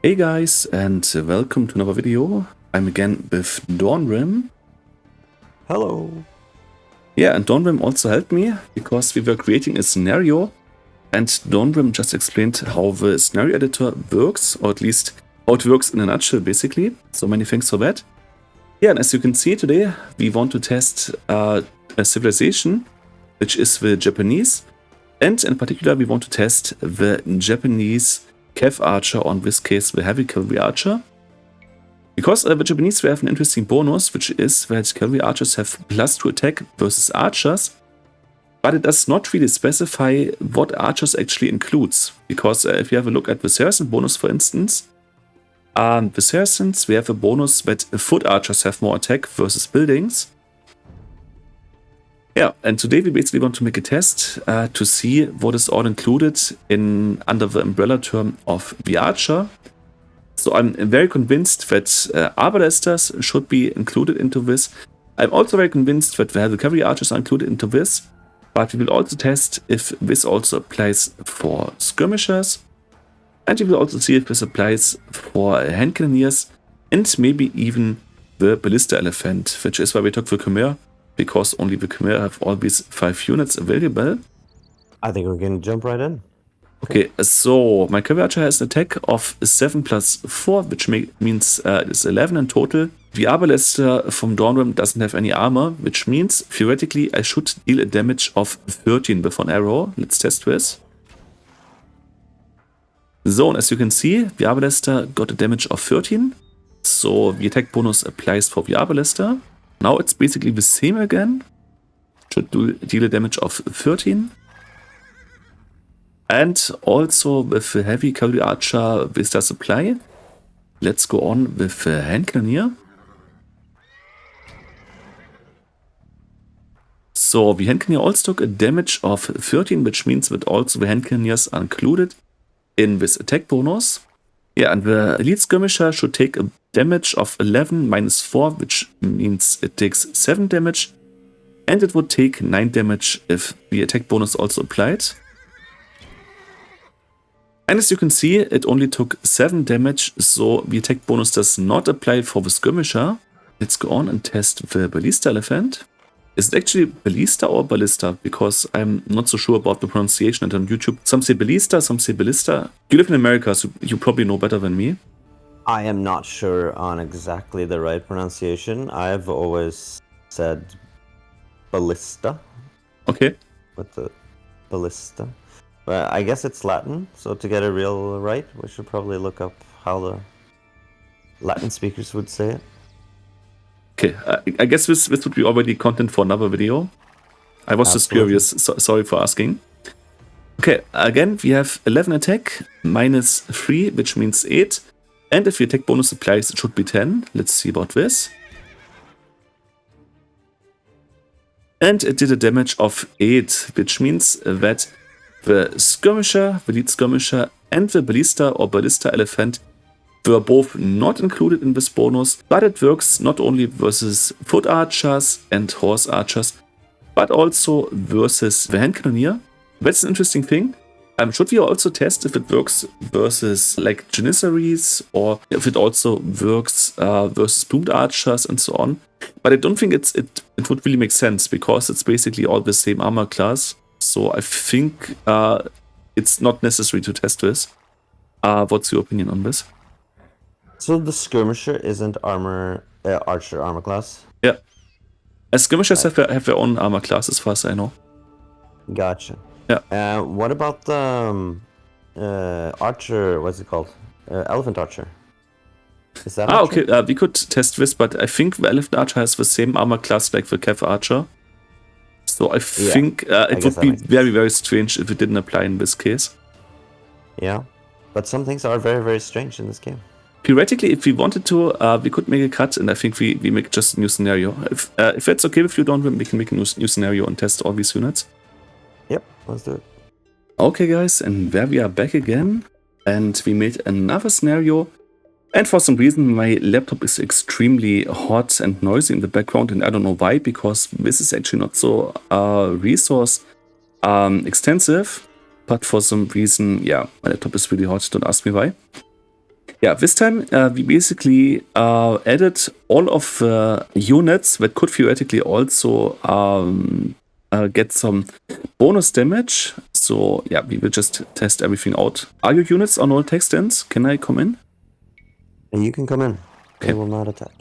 Hey guys, and welcome to another video. I'm again with Dawnrim. Hello. Yeah, and Dawnrim also helped me because we were creating a scenario, and Dawnrim just explained how the scenario editor works, or at least how it works in a nutshell, basically. So many thanks for that. Yeah, and as you can see today, we want to test a civilization, which is the Japanese, and in particular, we want to test the Japanese Cav Archer, or in this case, the Heavy Cavalry Archer. Because the Japanese have an interesting bonus, which is that Cavalry Archers have +2 attack versus Archers, but it does not really specify what Archers actually includes. Because if you have a look at the Saracen bonus, for instance, the Saracens, we have a bonus that Foot Archers have more attack versus buildings. Yeah, and today we basically want to make a test to see what is all included under the umbrella term of the Archer. So I'm very convinced that Arbalesters should be included into this. I'm also very convinced that the Heavy Cavalry Archers are included into this, but we will also test if this also applies for skirmishers, and we will also see if this applies for hand cannoneers, and maybe even the Ballista Elephant, which is why we took the Khmer, because only the Khmer have all these 5 units available. I think we can jump right in. Okay, so my Cavalry Archer has an attack of 7 plus 4, which means it's 11 in total. The Arbalester from Dawnrim doesn't have any armor, which means theoretically I should deal a damage of 13 with an arrow. Let's test this. So, and as you can see, the Arbalester got a damage of 13. So the attack bonus applies for the Arbalester. Now it's basically the same again. Should deal a damage of 13. And also with the Heavy Cavalry Archer, this does apply. Let's go on with the Hand Cannoneer. So the Hand Cannoneer also took a damage of 13, which means that also the Hand Cannoneers are included in this attack bonus. Yeah, and the Elite Skirmisher should take a damage of 11 minus 4, which means it takes 7 damage. And it would take 9 damage if the attack bonus also applied. And as you can see, it only took 7 damage, so the attack bonus does not apply for the Skirmisher. Let's go on and test the Ballista Elephant. Is it actually Ballista or Ballista? Because I'm not so sure about the pronunciation. And on YouTube, some say Ballista, some say Ballista. You live in America, so you probably know better than me. I am not sure on exactly the right pronunciation. I've always said ballista. Okay. With the ballista. But I guess it's Latin, so to get it real right, we should probably look up how the Latin speakers would say it. Okay, I guess this would be already content for another video. I was just curious, sorry for asking. Okay, again, we have 11 attack, minus 3, which means 8. And if the attack bonus applies, it should be 10. Let's see about this. And it did a damage of 8, which means that the Skirmisher, the Lead Skirmisher, and the Ballista or Ballista Elephant were both not included in this bonus, but it works not only versus Foot Archers and Horse Archers, but also versus the Hand Cannoneer. That's an interesting thing. Should we also test if it works versus like Janissaries, or if it also works versus Plumed Archers and so on? But I don't think it would really make sense, because it's basically all the same armor class. So I think it's not necessary to test this. What's your opinion on this? So the Skirmisher isn't Archer armor class? Yeah. As Skirmishers have their own armor class, as far as I know. Gotcha. Yeah. What about the Archer, what's it called? Elephant Archer. Is that Archer? Okay. We could test this, but I think the Elephant Archer has the same armor class like the Cav Archer. So I think it would be very, very strange if it didn't apply in this case. Yeah, but some things are very, very strange in this game. Theoretically, if we wanted to, we could make a cut, and I think we make just a new scenario. If that's okay with you, Dawnrim, we can make a new scenario and test all these units. Yep, let's do it. Okay, guys, and there we are back again, and we made another scenario. And for some reason, my laptop is extremely hot and noisy in the background, and I don't know why, because this is actually not so resource extensive. But for some reason, yeah, my laptop is really hot, don't ask me why. Yeah, this time we basically added all of the units that could theoretically also get some bonus damage. So yeah, we will just test everything out. Are your units on all attack stands? Can I come in? And you can come in. They Okay. will not attack.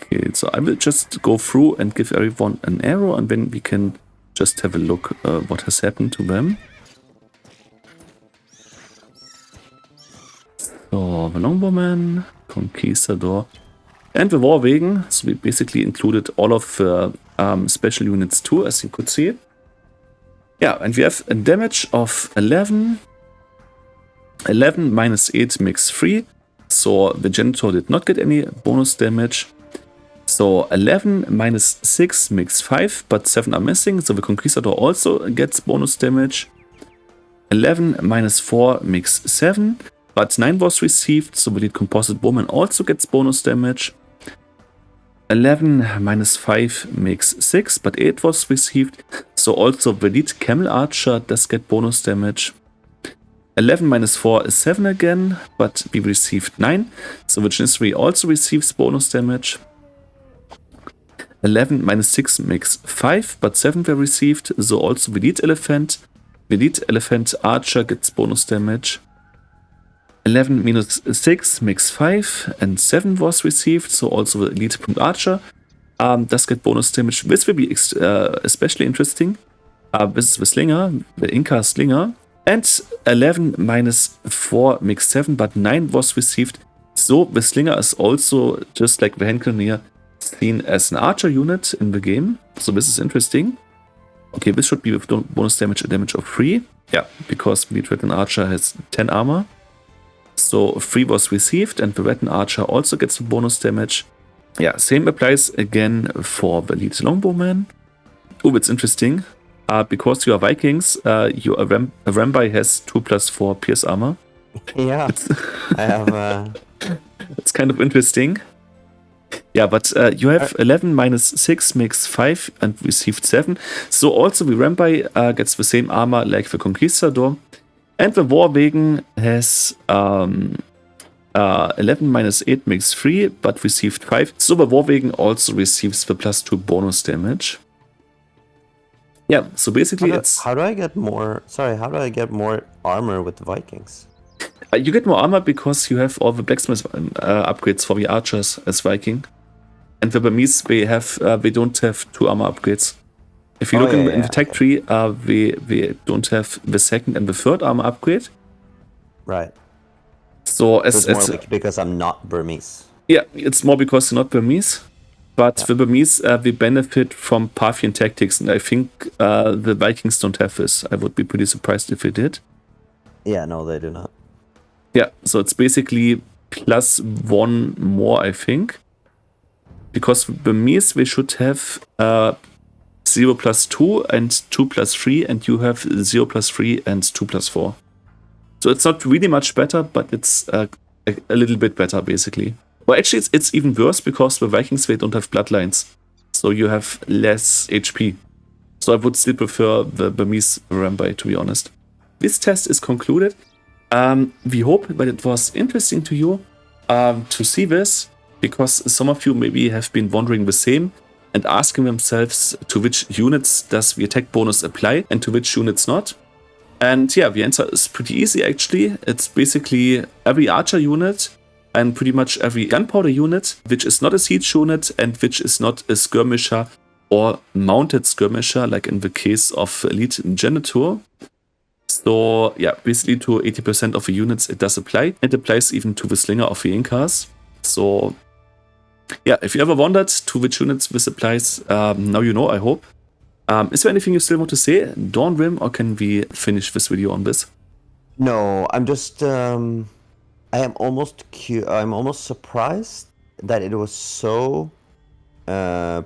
Okay, so I will just go through and give everyone an arrow, and then we can just have a look what has happened to them. So, the Longbowman, Conquistador, and the Warwegen. So we basically included all of the special units too, as you could see. Yeah, and we have a damage of 11. 11 minus 8 makes 3. So the Genitor did not get any bonus damage. So 11 minus 6 makes 5, but 7 are missing. So the Conquistador also gets bonus damage. 11 minus 4 makes 7, but 9 was received. So the lead Composite Bowman also gets bonus damage. 11 minus 5 makes 6, but 8 was received. So also the lead Camel Archer does get bonus damage. 11 minus 4 is 7 again, but we received 9. So the Janissary also receives bonus damage. 11 minus 6 makes 5, but 7 were received. So also the lead Elephant Archer gets bonus damage. 11 minus 6 makes 5, and 7 was received. So also the lead Archer does get bonus damage. This will be especially interesting. This is the Slinger, the Inca Slinger. And 11 minus 4 makes 7, but 9 was received. So the Slinger is also, just like the Hand Cannoneer, seen as an archer unit in the game. So this is interesting. Okay, this should be with bonus damage, a damage of 3. Yeah, because the Red Archer has 10 armor. So 3 was received, and the Red Archer also gets the bonus damage. Yeah, same applies again for the lead Longbowman. Oh, it's interesting. Because you are Vikings, your Rambai has 2+4 pierce armor. Yeah, I have. It's kind of interesting. Yeah, but you have 11 minus 6 makes 5 and received 7. So also the Rambai gets the same armor like the Conquistador. And the Warwegen has 11 minus 8 makes 3, but received 5. So the Warwegen also receives the +2 bonus damage. Yeah, so basically How do I get more? Sorry, how do I get more armor with the Vikings? You get more armor because you have all the blacksmith upgrades for the archers as Viking. And the Burmese, they don't have 2 armor upgrades. If you look in the tech tree, they don't have the 2nd and the 3rd armor upgrade. Right. So it's more like because I'm not Burmese. Yeah, it's more because you're not Burmese. But the Burmese, they benefit from Parthian tactics, and I think the Vikings don't have this. I would be pretty surprised if they did. Yeah, no, they do not. Yeah, so it's basically +1 more, I think. Because Burmese, they should have 0+2 and 2+3, and you have 0+3 and 2+4. So it's not really much better, but it's a little bit better, basically. Well, actually, it's even worse because the Vikings, they don't have bloodlines. So you have less HP. So I would still prefer the Burmese Rambai, to be honest. This test is concluded. We hope that it was interesting to you to see this, because some of you maybe have been wondering the same and asking themselves to which units does the attack bonus apply and to which units not. And yeah, the answer is pretty easy, actually. It's basically every archer unit and pretty much every gunpowder unit, which is not a siege unit and which is not a skirmisher or mounted skirmisher, like in the case of Elite Genitor. So yeah, basically to 80% of the units it does apply. It applies even to the Slinger of the Incas. So yeah, if you ever wondered to which units this applies, now you know, I hope. Is there anything you still want to say, Dawnrim, or can we finish this video on this? No, I'm just I'm almost surprised that it was so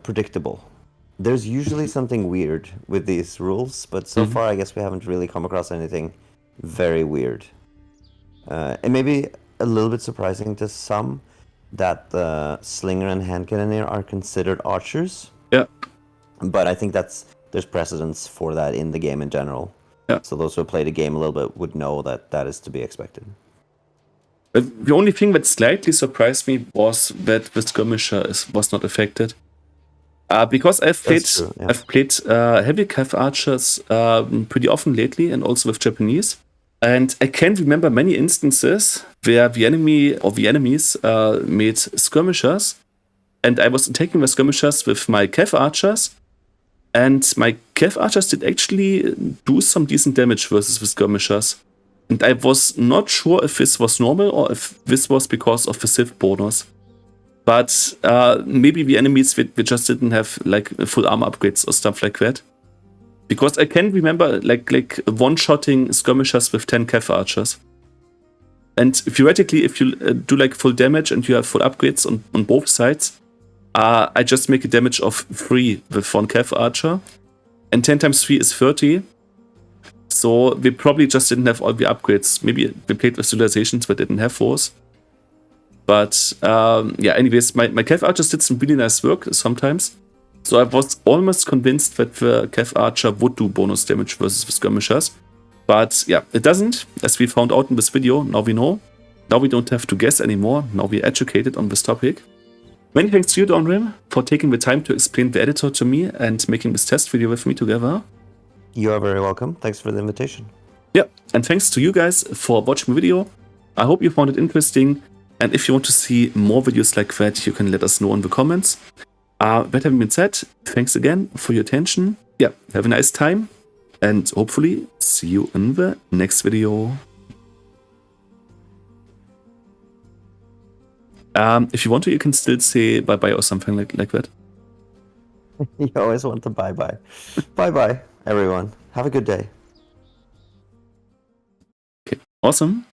predictable. There's usually something weird with these rules, but so far I guess we haven't really come across anything very weird. It may be a little bit surprising to some that the Slinger and Hand Cannoneer are considered archers. Yeah. But I think there's precedence for that in the game in general. Yeah. So those who play the game a little bit would know that that is to be expected. The only thing that slightly surprised me was that the skirmisher was not affected. Because I've played, true, yeah. I've played heavy cav archers pretty often lately, and also with Japanese. And I can't remember many instances where the enemy or the enemies made skirmishers, and I was attacking the skirmishers with my cav archers, and my cav archers did actually do some decent damage versus the skirmishers. And I was not sure if this was normal or if this was because of the Civ bonus. But maybe the enemies we just didn't have like full armor upgrades or stuff like that. Because I can remember like one-shotting skirmishers with 10 cav archers. And theoretically, if you do like full damage and you have full upgrades on both sides, I just make a damage of 3 with 1 cav archer. And 10 times 3 is 30. So we probably just didn't have all the upgrades. Maybe we played with civilizations that didn't have those. But yeah, anyways, my cav archers did some really nice work sometimes. So I was almost convinced that the cav archer would do bonus damage versus the skirmishers. But yeah, it doesn't, as we found out in this video. Now we know. Now we don't have to guess anymore. Now we're educated on this topic. Many thanks to you, Dawnrim, for taking the time to explain the editor to me and making this test video with me together. You are very welcome. Thanks for the invitation. Yeah, and thanks to you guys for watching the video. I hope you found it interesting. And if you want to see more videos like that, you can let us know in the comments. That having been said, thanks again for your attention. Yeah, have a nice time. And hopefully see you in the next video. If you want to, you can still say bye-bye or something like that. You always want to bye-bye. Bye-bye, everyone. Have a good day. Okay, awesome.